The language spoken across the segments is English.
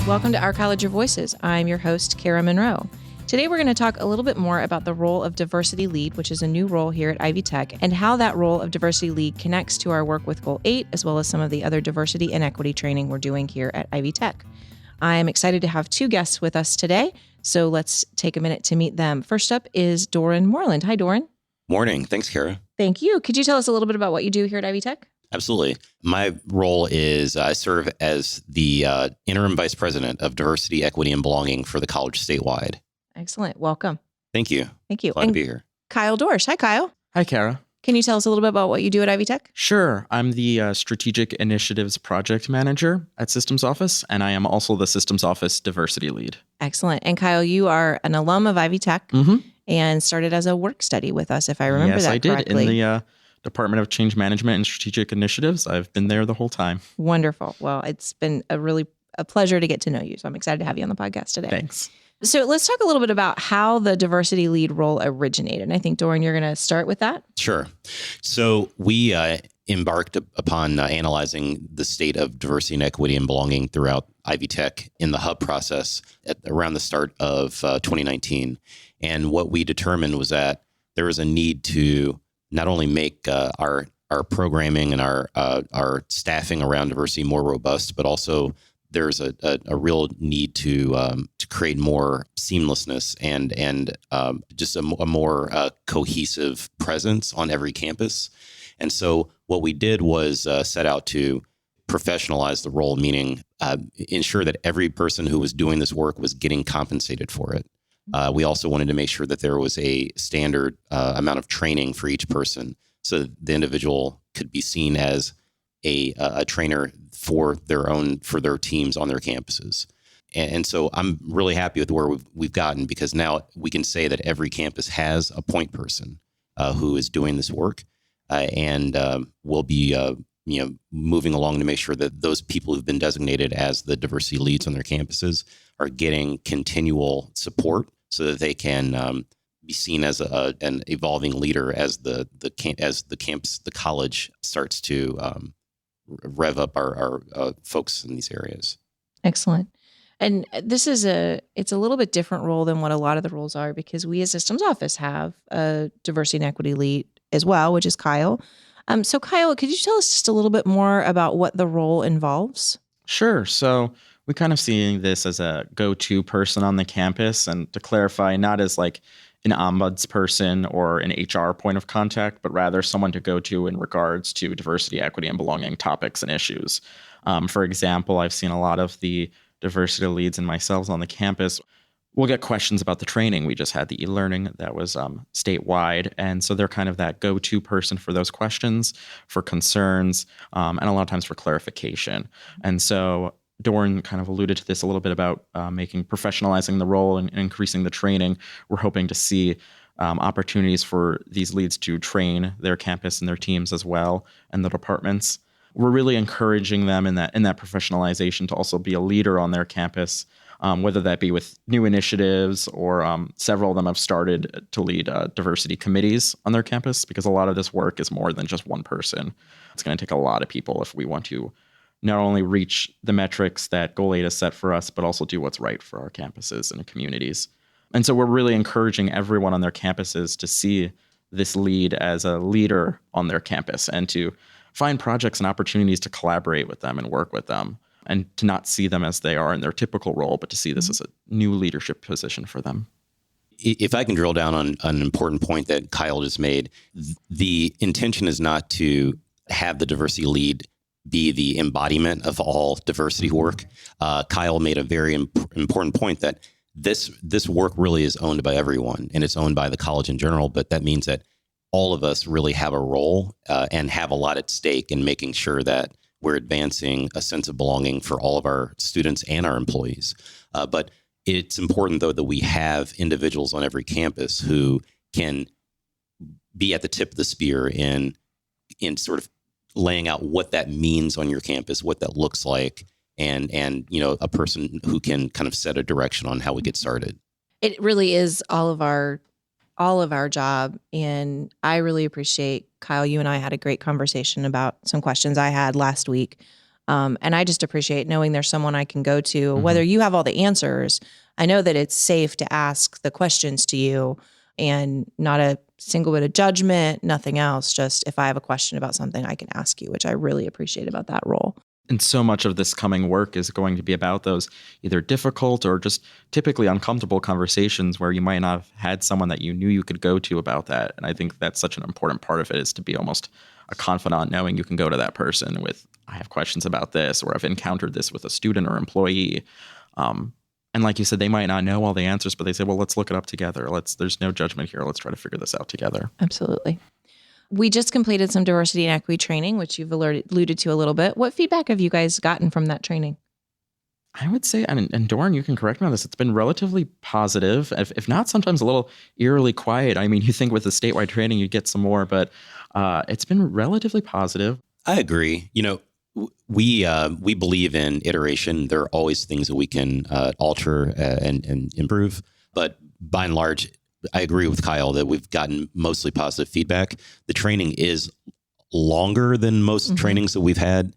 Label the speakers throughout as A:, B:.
A: Welcome to Our College of Voices. I'm your host, Kara Monroe. Today we're going to talk a little bit more about the role of Diversity Lead, which is a new role here at Ivy Tech, and how that role of Diversity Lead connects to our work with Goal 8, as well as some of the other diversity and equity training we're doing here at Ivy Tech. I'm excited to have two guests with us today, so let's take a minute to meet them. First up is Doran Moreland. Hi, Doran.
B: Morning. Thanks, Kara.
A: Thank you. Could you tell us a little bit about what you do here at Ivy Tech?
B: Absolutely. My role is I serve as the interim vice president of diversity, equity, and belonging for the college statewide.
A: Excellent. Welcome.
B: Thank you.
A: Thank you.
B: Glad to be here.
A: Kyle Dorsch. Hi, Kyle.
C: Hi, Kara.
A: Can you tell us a little bit about what you do at Ivy Tech?
C: Sure. I'm the Strategic Initiatives Project Manager at Systems Office, and I am also the Systems Office Diversity Lead.
A: Excellent. And Kyle, you are an alum of Ivy Tech and started as a work study with us, if I remember that correctly.
C: Yes, I did. In the Department of Change Management and Strategic Initiatives. I've been there the whole time.
A: Wonderful. Well, it's been a pleasure to get to know you. So I'm excited to have you on the podcast today.
C: Thanks.
A: So let's talk a little bit about how the diversity lead role originated. And I think, Doran, you're going to start with that.
B: Sure. So we embarked upon analyzing the state of diversity and equity and belonging throughout Ivy Tech in the hub process around the start of 2019. And what we determined was that there was a need to not only make our programming and our staffing around diversity more robust, but also there's a real need to create more seamlessness and just a more cohesive presence on every campus. And so what we did was set out to professionalize the role, meaning ensure that every person who was doing this work was getting compensated for it. We also wanted to make sure that there was a standard amount of training for each person so that the individual could be seen as a trainer for their teams on their campuses. And so I'm really happy with where we've gotten, because now we can say that every campus has a point person who is doing this work, and we'll be moving along to make sure that those people who've been designated as the diversity leads on their campuses are getting continual support so that they can be seen as an evolving leader as the college starts to rev up our folks in these areas.
A: Excellent. And this is it's a little bit different role than what a lot of the roles are, because we as Systems Office have a diversity and equity lead as well, which is Kyle. So Kyle, could you tell us just a little bit more about what the role involves?
C: Sure. So we kind of see this as a go-to person on the campus, and to clarify, not as like an ombuds person or an HR point of contact, but rather someone to go to in regards to diversity, equity, and belonging topics and issues. For example, I've seen a lot of the diversity leads and myself on the campus. We'll get questions about the training. We just had the e-learning that was statewide. And so they're kind of that go-to person for those questions, for concerns, and a lot of times for clarification. And so Doran kind of alluded to this a little bit about professionalizing the role and increasing the training. We're hoping to see opportunities for these leads to train their campus and their teams as well, and the departments. We're really encouraging them in that professionalization to also be a leader on their campus, whether that be with new initiatives or several of them have started to lead diversity committees on their campus, because a lot of this work is more than just one person. It's going to take a lot of people if we want to not only reach the metrics that Goal 8 has set for us, but also do what's right for our campuses and communities. And so we're really encouraging everyone on their campuses to see this lead as a leader on their campus and to find projects and opportunities to collaborate with them and work with them, and to not see them as they are in their typical role, but to see this as a new leadership position for them.
B: If I can drill down on an important point that Kyle just made, the intention is not to have the diversity lead be the embodiment of all diversity work. Kyle made a very important point that this work really is owned by everyone, and it's owned by the college in general, but that means that all of us really have a role and have a lot at stake in making sure that we're advancing a sense of belonging for all of our students and our employees. But it's important, though, that we have individuals on every campus who can be at the tip of the spear in sort of laying out what that means on your campus, what that looks like, and a person who can kind of set a direction on how we get started.
A: It really is all of our job. And I really appreciate, Kyle, you and I had a great conversation about some questions I had last week And I just appreciate knowing there's someone I can go to, whether you have all the answers. I know that it's safe to ask the questions to you and not a single bit of judgment, nothing else. Just if I have a question about something, I can ask you, which I really appreciate about that role.
C: And so much of this coming work is going to be about those either difficult or just typically uncomfortable conversations where you might not have had someone that you knew you could go to about that. And I think that's such an important part of it, is to be almost a confidant, knowing you can go to that person with, I have questions about this, or I've encountered this with a student or employee. And like you said, they might not know all the answers, but they say, well, let's look it up together. There's no judgment here. Let's try to figure this out together.
A: Absolutely. We just completed some diversity and equity training, which you've alluded to a little bit. What feedback have you guys gotten from that training?
C: I would say, and Doran, you can correct me on this, it's been relatively positive, if not sometimes a little eerily quiet. I mean, you think with the statewide training, you'd get some more, but it's been relatively positive.
B: I agree. We believe in iteration. There are always things that we can alter and improve. But by and large, I agree with Kyle that we've gotten mostly positive feedback. The training is longer than most trainings that we've had,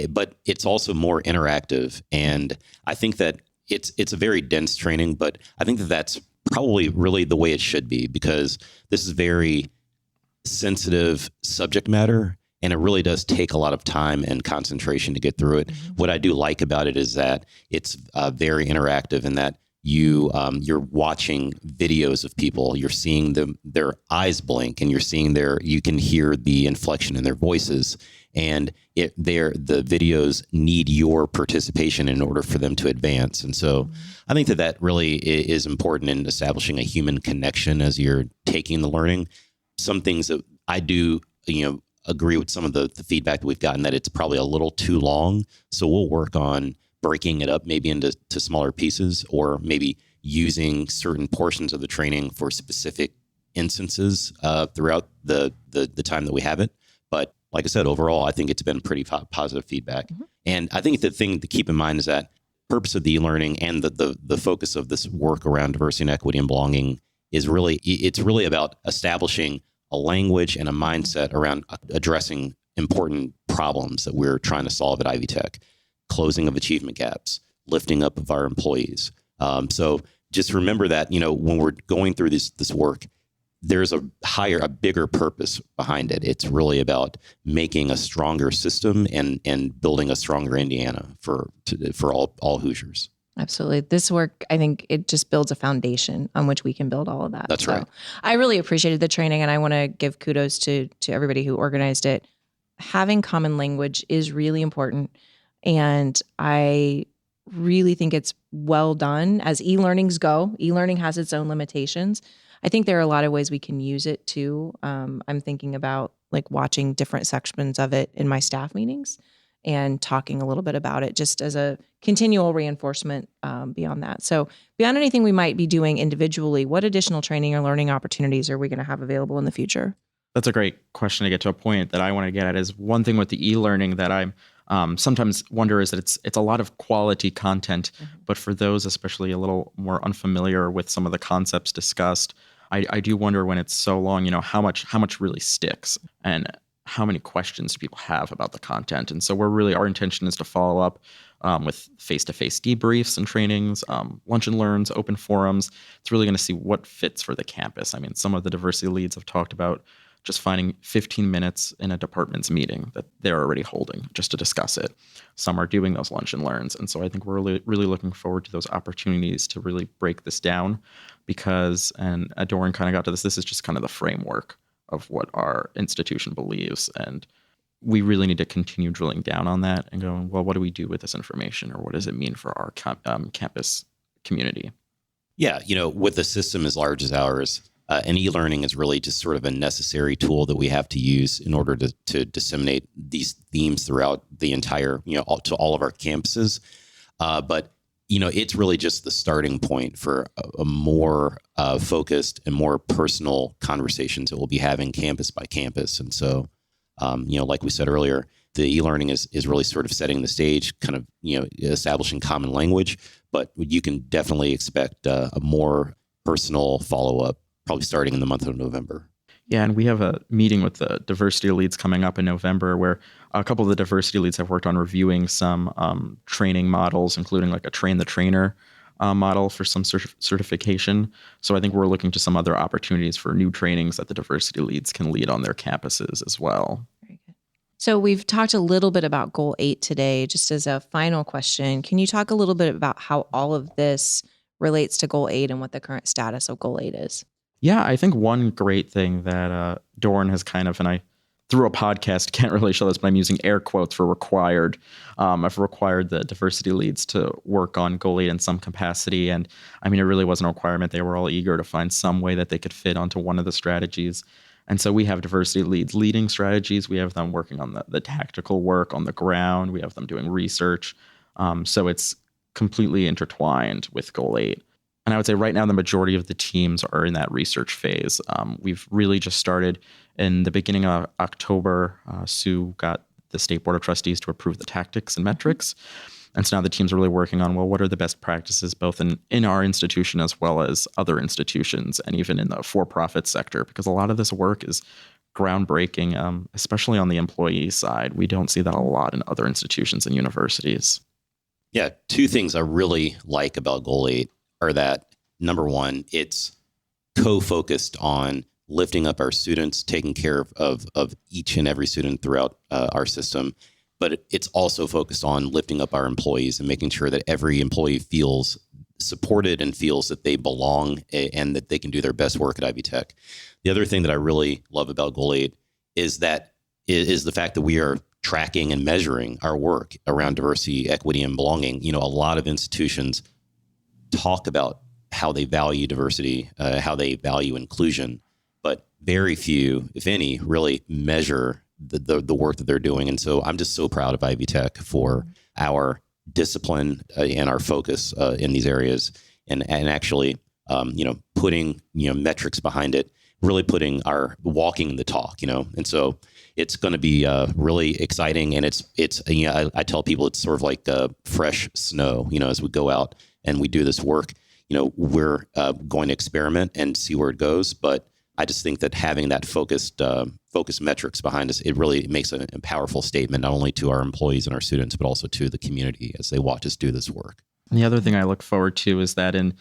B: but it's also more interactive. And I think that it's a very dense training, but I think that that's probably really the way it should be, because this is very sensitive subject matter. And it really does take a lot of time and concentration to get through it. What I do like about it is that it's very interactive, in that you're watching videos of people, you're seeing their eyes blink, and you can hear the inflection in their voices, and the videos need your participation in order for them to advance. And so I think that really is important in establishing a human connection as you're taking the learning. Some things that I do, agree with some of the feedback that we've gotten, that it's probably a little too long. So we'll work on breaking it up maybe into smaller pieces, or maybe using certain portions of the training for specific instances throughout the time that we have it. But like I said, overall, I think it's been pretty positive feedback. And I think the thing to keep in mind is that purpose of the e-learning and the focus of this work around diversity and equity and belonging is it's really about establishing a language and a mindset around addressing important problems that we're trying to solve at Ivy Tech, closing of achievement gaps, lifting up of our employees. So just remember that, when we're going through this work, there's a bigger purpose behind it. It's really about making a stronger system and building a stronger Indiana for all Hoosiers.
A: Absolutely. This work, I think it just builds a foundation on which we can build all of that.
B: That's right.
A: I really appreciated the training, and I want to give kudos to everybody who organized it. Having common language is really important, and I really think it's well done. As e-learnings go, e-learning has its own limitations. I think there are a lot of ways we can use it too. I'm thinking about like watching different sections of it in my staff meetings and talking a little bit about it just as a continual reinforcement beyond that. So beyond anything we might be doing individually, what additional training or learning opportunities are we going to have available in the future?
C: That's a great question to get to a point that I want to get at. Is one thing with the e-learning that I'm sometimes wonder is that it's a lot of quality content, but for those especially a little more unfamiliar with some of the concepts discussed, I do wonder when it's so long, how much really sticks, and how many questions do people have about the content. And so our intention is to follow up with face-to-face debriefs and trainings, lunch and learns, open forums. It's really going to see what fits for the campus. I mean, some of the diversity leads have talked about just finding 15 minutes in a department's meeting that they're already holding just to discuss it. Some are doing those lunch and learns. And so I think we're really looking forward to those opportunities to really break this down, because, and Doran kind of got to this is just kind of the framework of what our institution believes. And we really need to continue drilling down on that and going, well, what do we do with this information, or what does it mean for our campus community?
B: Yeah, with a system as large as ours, and e-learning is really just sort of a necessary tool that we have to use in order to disseminate these themes throughout the entire, to all of our campuses. But it's really just the starting point for a more focused and more personal conversations that we'll be having campus by campus. And so, like we said earlier, the e-learning is really sort of setting the stage, kind of, establishing common language, but you can definitely expect a more personal follow-up, probably starting in the month of November.
C: Yeah, and we have a meeting with the diversity leads coming up in November where a couple of the diversity leads have worked on reviewing some training models, including like a train the trainer model for some certification. So I think we're looking to some other opportunities for new trainings that the diversity leads can lead on their campuses as well.
A: Very good. So we've talked a little bit about Goal 8 today. Just as a final question, can you talk a little bit about how all of this relates to Goal 8 and what the current status of Goal 8 is?
C: Yeah, I think one great thing that Doran has kind of, and I through a podcast can't really show this, but I'm using air quotes for required. I've required the diversity leads to work on Goal 8 in some capacity. And I mean, it really wasn't a requirement. They were all eager to find some way that they could fit onto one of the strategies. And so we have diversity leads leading strategies. We have them working on the tactical work on the ground. We have them doing research. So it's completely intertwined with Goal 8. And I would say right now, the majority of the teams are in that research phase. We've really just started in the beginning of October. Sue got the State Board of Trustees to approve the tactics and metrics. And so now the teams are really working on, well, what are the best practices, both in our institution as well as other institutions and even in the for-profit sector, because a lot of this work is groundbreaking, especially on the employee side. We don't see that a lot in other institutions and universities.
B: Yeah, two things I really like about Goal 8 are that, number one, it's co-focused on lifting up our students, taking care of each and every student throughout our system. But it's also focused on lifting up our employees and making sure that every employee feels supported and feels that they belong and that they can do their best work at Ivy Tech. The other thing that I really love about Goal 8 is the fact that we are tracking and measuring our work around diversity, equity, and belonging. You know, a lot of institutions talk about how they value diversity, how they value inclusion, but very few, if any, really measure the work that they're doing. And so I'm just so proud of Ivy Tech for our discipline and our focus in these areas and actually, putting, metrics behind it, really walking the talk, and so it's going to be really exciting. And it's I tell people it's sort of like fresh snow, as we go out and we do this work, we're going to experiment and see where it goes. But I just think that having that focused metrics behind us, it really makes a powerful statement, not only to our employees and our students, but also to the community as they watch us do this work.
C: And the other thing I look forward to is that in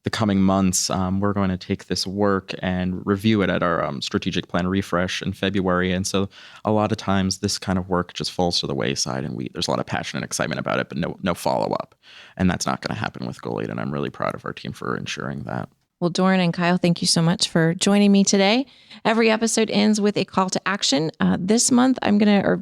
C: the coming months, we're going to take this work and review it at our strategic plan refresh in February. And so a lot of times this kind of work just falls to the wayside and there's a lot of passion and excitement about it, but no follow-up. And that's not going to happen with Goal 8. And I'm really proud of our team for ensuring that.
A: Well, Doran and Kyle, thank you so much for joining me today. Every episode ends with a call to action. This week, I'm going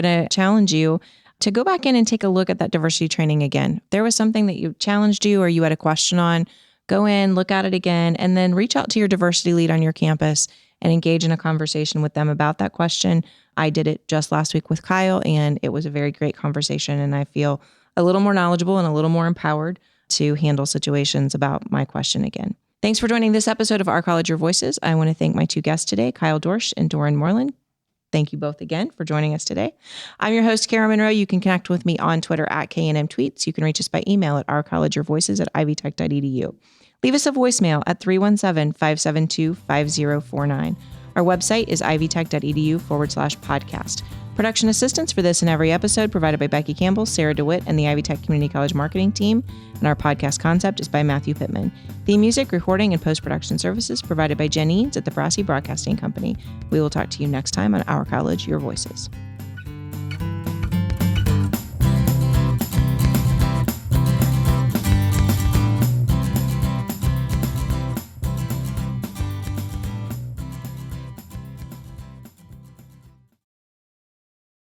A: to challenge you to go back in and take a look at that diversity training again. If there was something that you challenged you or you had a question on, go in, look at it again, and then reach out to your diversity lead on your campus and engage in a conversation with them about that question. I did it just last week with Kyle, and it was a very great conversation, and I feel a little more knowledgeable and a little more empowered to handle situations about my question again. Thanks for joining this episode of Our College, Your Voices. I want to thank my two guests today, Kyle Dorsch and Doran Moreland. Thank you both again for joining us today. I'm your host, Kara Monroe. You can connect with me on Twitter at KNM Tweets. You can reach us by email at ourcollegeyourvoices@ivytech.edu. Leave us a voicemail at 317-572-5049. Our website is ivytech.edu/podcast. Production assistance for this and every episode provided by Becky Campbell, Sarah DeWitt, and the Ivy Tech Community College marketing team. And our podcast concept is by Matthew Pittman. Theme music, recording, and post-production services provided by Jen Eads at the Brassy Broadcasting Company. We will talk to you next time on Our College, Your Voices.